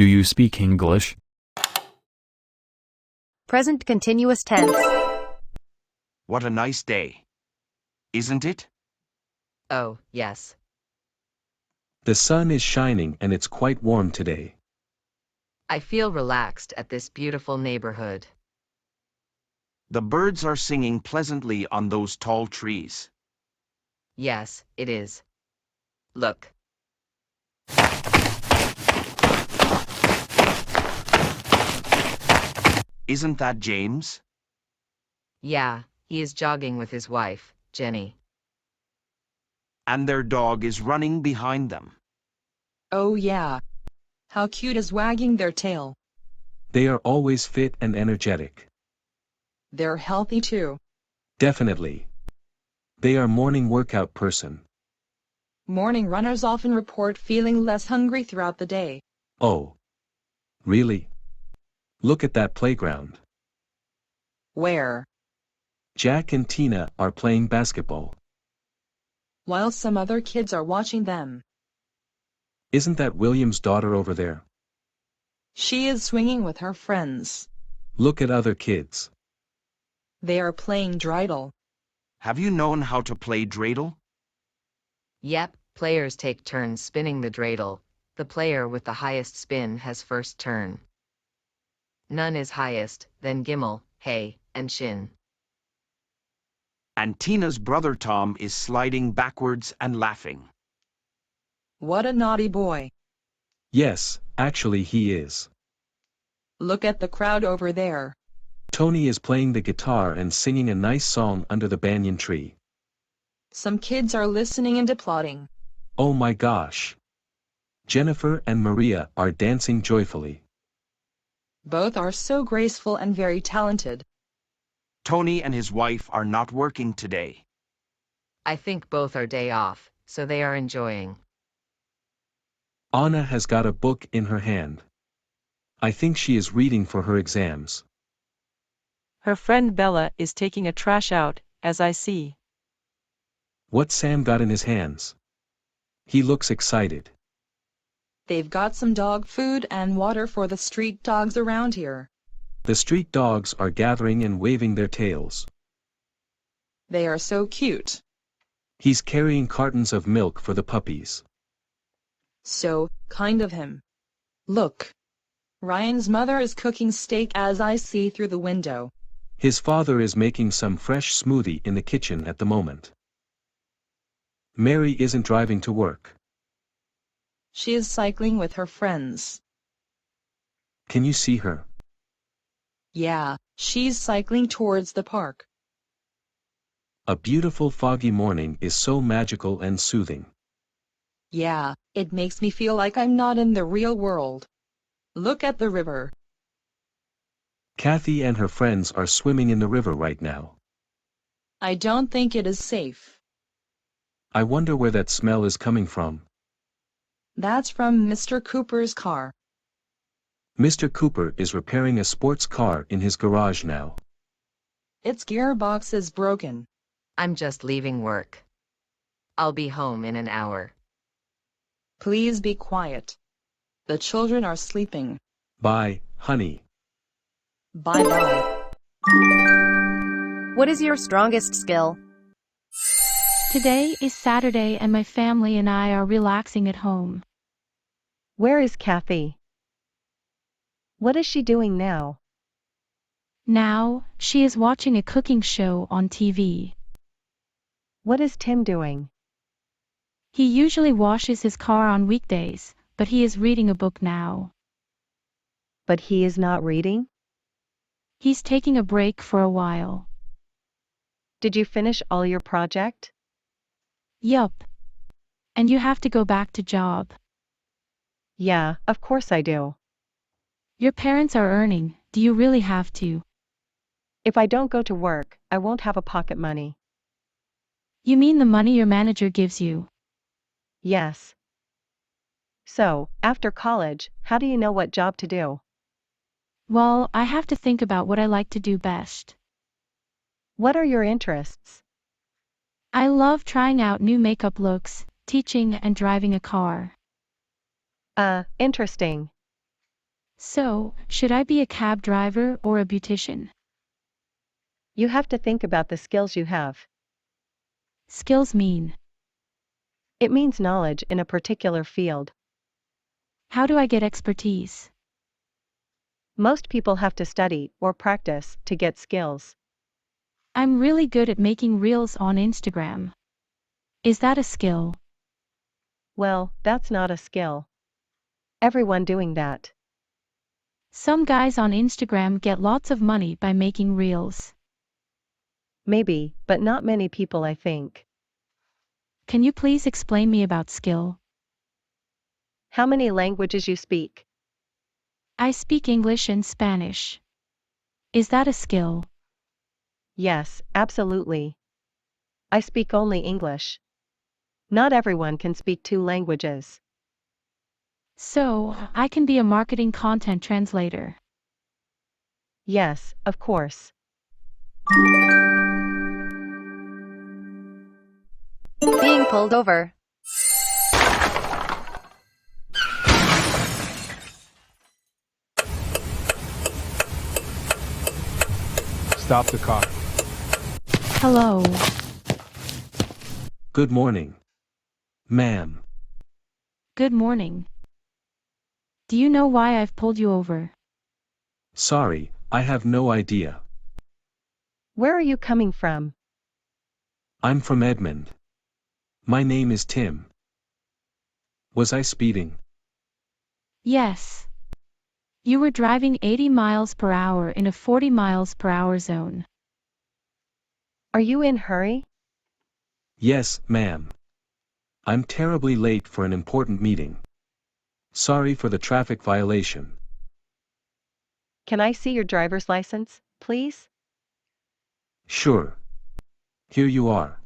Do you speak English? Present continuous tense. What a nice day. Isn't it? Oh, yes. The sun is shining and it's quite warm today. I feel relaxed at this beautiful neighborhood. The birds are singing pleasantly on those tall trees. Yes, it is. Look. Isn't that James? Yeah, he is jogging with his wife, Jenny. And their dog is running behind them. Oh yeah. How cute is wagging their tail. They are always fit and energetic. They're healthy too. Definitely. They are morning workout person. Morning runners often report feeling less hungry throughout the day. Oh. Really? Look at that playground. Where? Jack and Tina are playing basketball. While some other kids are watching them. Isn't that William's daughter over there? She is swinging with her friends. Look at other kids. They are playing dreidel. Have you known how to play dreidel? Yep, players take turns spinning the dreidel. The player with the highest spin has first turn. None is highest, then Gimel, Hay, and Shin. And Tina's brother Tom is sliding backwards and laughing. What a naughty boy. Yes, actually he is. Look at the crowd over there. Tony is playing the guitar and singing a nice song under the banyan tree. Some kids are listening and applauding. Oh my gosh. Jennifer and Maria are dancing joyfully. Both are so graceful and very talented. Tony and his wife are not working today. I think both are day off, so they are enjoying. Anna has got a book in her hand. I think she is reading for her exams. Her friend Bella is taking a trash out, as I see. What's Sam got in his hands? He looks excited. They've got some dog food and water for the street dogs around here. The street dogs are gathering and waving their tails. They are so cute. He's carrying cartons of milk for the puppies. So kind of him. Look. Ryan's mother is cooking steak as I see through the window. His father is making some fresh smoothie in the kitchen at the moment. Mary isn't driving to work. She is cycling with her friends. Can you see her? Yeah, she's cycling towards the park. A beautiful foggy morning is so magical and soothing. Yeah, it makes me feel like I'm not in the real world. Look at the river. Kathy and her friends are swimming in the river right now. I don't think it is safe. I wonder where that smell is coming from. That's from Mr. Cooper's car. Mr. Cooper is repairing a sports car in his garage now. Its gearbox is broken. I'm just leaving work. I'll be home in an hour. Please be quiet. The children are sleeping. Bye, honey. Bye-bye. What is your strongest skill? Today is Saturday and my family and I are relaxing at home. Where is Kathy? What is she doing now? Now, she is watching a cooking show on TV. What is Tim doing? He usually washes his car on weekdays, but he is reading a book now. But he is not reading? He's taking a break for a while. Did you finish all your project? Yup. And you have to go back to job. Yeah, of course I do. Your parents are earning, do you really have to? If I don't go to work, I won't have a pocket money. You mean the money your manager gives you? Yes. So, after college, how do you know what job to do? Well, I have to think about what I like to do best. What are your interests? I love trying out new makeup looks, teaching and driving a car. Interesting. So, should I be a cab driver or a beautician? You have to think about the skills you have. Skills mean. It means knowledge in a particular field. How do I get expertise? Most people have to study or practice to get skills. I'm really good at making reels on Instagram. Is that a skill? Well, that's not a skill. Everyone doing that. Some guys on Instagram get lots of money by making reels. Maybe, but not many people, I think. Can you please explain me about skill? How many languages you speak? I speak English and Spanish. Is that a skill? Yes, absolutely. I speak only English. Not everyone can speak 2 languages. So, I can be a marketing content translator. Yes, of course. Being pulled over. Stop the car. Hello. Good morning. Ma'am. Good morning. Do you know why I've pulled you over? Sorry, I have no idea. Where are you coming from? I'm from Edmond. My name is Tim. Was I speeding? Yes. You were driving 80 miles per hour in a 40 miles per hour zone. Are you in a hurry? Yes, ma'am. I'm terribly late for an important meeting. Sorry for the traffic violation. Can I see your driver's license, please? Sure. Here you are.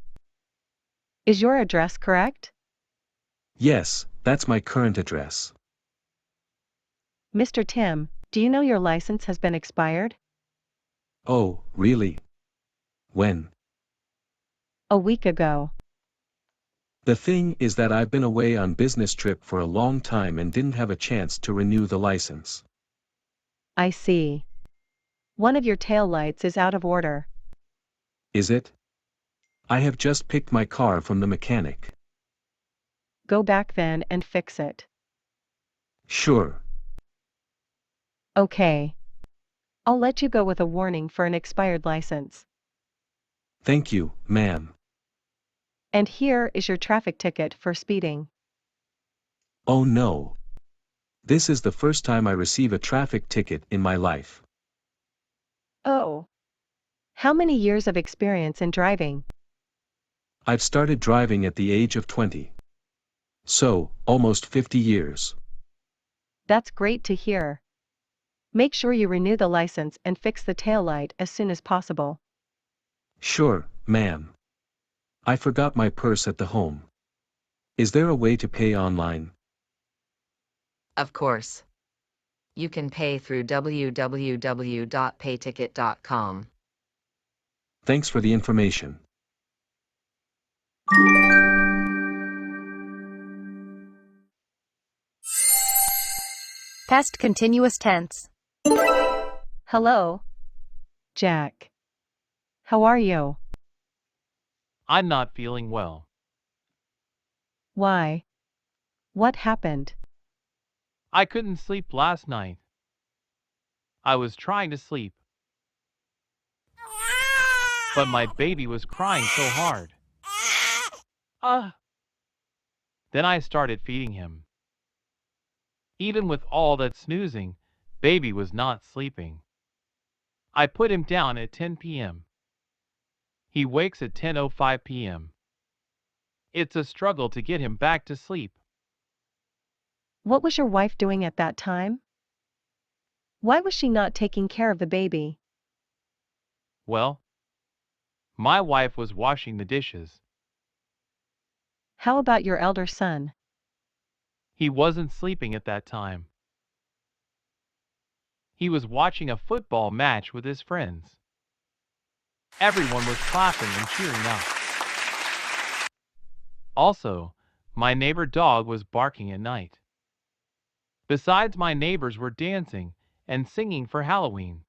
Is your address correct? Yes, that's my current address. Mr. Tim, do you know your license has been expired? Oh, really? When? A week ago. The thing is that I've been away on business trip for a long time and didn't have a chance to renew the license. I see. One of your taillights is out of order. Is it? I have just picked my car from the mechanic. Go back then and fix it. Sure. Okay. I'll let you go with a warning for an expired license. Thank you, ma'am. And here is your traffic ticket for speeding. Oh no. This is the first time I receive a traffic ticket in my life. Oh. How many years of experience in driving? I've started driving at the age of 20. So, almost 50 years. That's great to hear. Make sure you renew the license and fix the taillight as soon as possible. Sure, ma'am. I forgot my purse at the home. Is there a way to pay online? Of course. You can pay through www.payticket.com. Thanks for the information. Past continuous tense. Hello. Jack. How are you? I'm not feeling well. Why? What happened? I couldn't sleep last night. I was trying to sleep, but my baby was crying so hard. Then I started feeding him. Even with all that snoozing, baby was not sleeping. I put him down at 10 p.m. He wakes at 10:05 p.m. It's a struggle to get him back to sleep. What was your wife doing at that time? Why was she not taking care of the baby? Well, my wife was washing the dishes. How about your elder son? He wasn't sleeping at that time. He was watching a football match with his friends. Everyone was clapping and cheering up. Also, my neighbor dog was barking at night. Besides, my neighbors were dancing and singing for Halloween.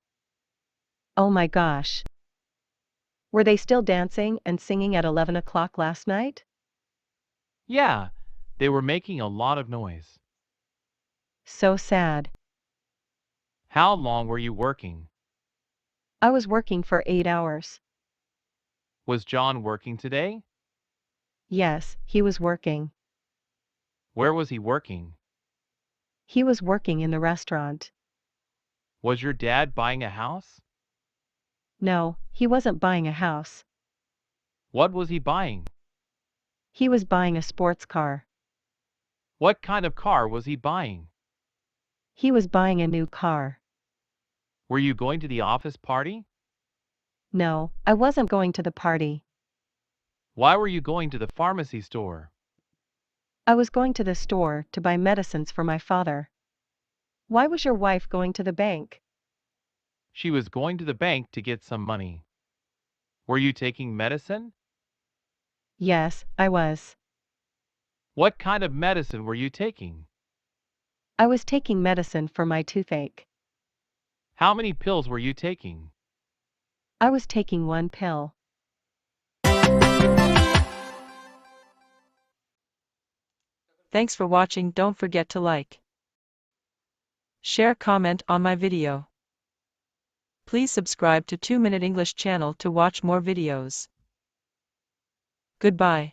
Oh my gosh. Were they still dancing and singing at 11 o'clock last night? Yeah, they were making a lot of noise. So sad. How long were you working? I was working for 8 hours. Was John working today? Yes, he was working. Where was he working? He was working in the restaurant. Was your dad buying a house? No, he wasn't buying a house. What was he buying? He was buying a sports car. What kind of car was he buying? He was buying a new car. Were you going to the office party? No, I wasn't going to the party. Why were you going to the pharmacy store? I was going to the store to buy medicines for my father. Why was your wife going to the bank? She was going to the bank to get some money. Were you taking medicine? Yes, I was. What kind of medicine were you taking? I was taking medicine for my toothache. How many pills were you taking? I was taking 1 pill. Thanks for watching. Don't forget to like, share, comment on my video. Please subscribe to 2 Minute English channel to watch more videos. Goodbye.